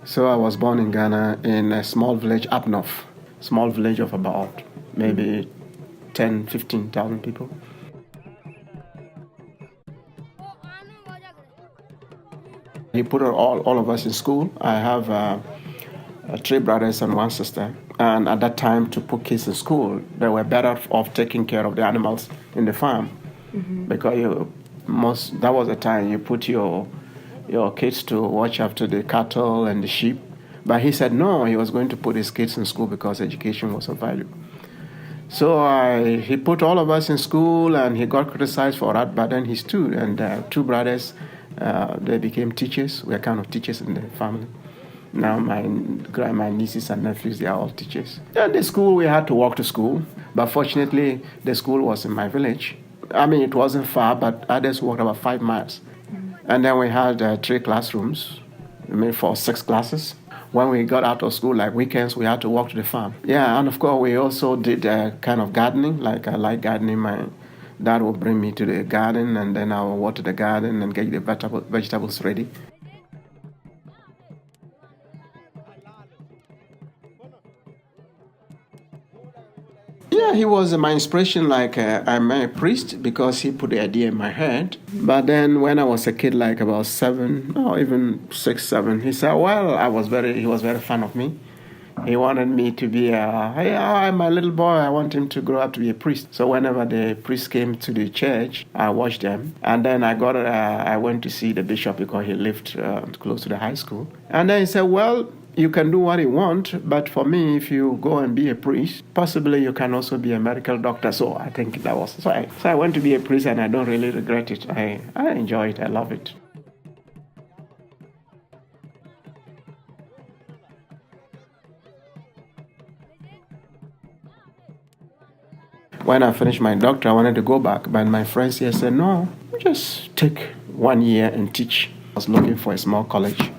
So I was born in Ghana in a small village up north, small village of about maybe 10, 15,000 people. He put all of us in school. I have three brothers and one sister. And at that time, to put kids in school, they were better off taking care of the animals in the farm. Because that was the time you put your kids to watch after the cattle and the sheep. But he said no, he was going to put his kids in school because education was of value. So he put all of us in school, and he got criticized for that, but then he stood. And two brothers, they became teachers. We are kind of teachers in the family. Now my nieces and nephews, they are all teachers. And the school, we had to walk to school. But fortunately, the school was in my village. I mean, it wasn't far, but others walked about 5 miles. And then we had 3 classrooms, made for 6 classes. When we got out of school, like weekends, we had to walk to the farm. Yeah, and of course, we also did kind of gardening. Like I like gardening. My dad would bring me to the garden, and then I would water the garden and get the vegetables ready. Yeah, he was my inspiration. Like I'm a priest because he put the idea in my head. But then when I was a kid, like about 7 or even 6, 7, he said, well, he was very fan of me. He wanted me to be I'm a little boy. I want him to grow up to be a priest. So whenever the priest came to the church, I watched them. And then I went to see the bishop because he lived close to the high school. And then he said, well, you can do what you want, but for me, if you go and be a priest, possibly you can also be a medical doctor. So I think that was so I went to be a priest, and I don't really regret it. I enjoy it. I love it. When I finished my doctorate, I wanted to go back, but my friends here said, no, just take 1 year and teach. I was looking for a small college.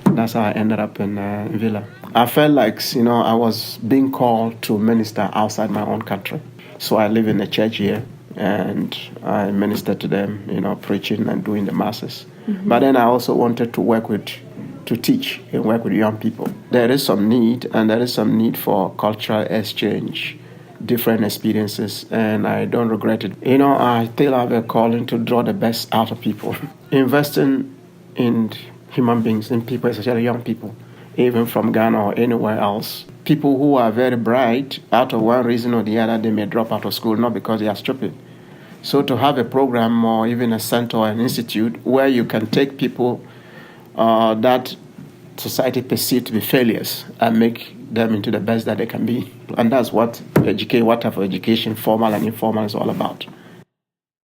That's how I ended up in Villa. I felt like, I was being called to minister outside my own country. So I live in a church here, and I minister to them, preaching and doing the masses. Mm-hmm. But then I also wanted to teach and work with young people. There is some need, and there is some need for cultural exchange, different experiences, and I don't regret it. I still have a calling to draw the best out of people. Investing in human beings, in people, especially young people, even from Ghana or anywhere else. People who are very bright, out of one reason or the other, they may drop out of school, not because they are stupid. So to have a program or even a center or an institute where you can take people that society perceives to be failures and make them into the best that they can be. And that's what type of education, formal and informal, is all about.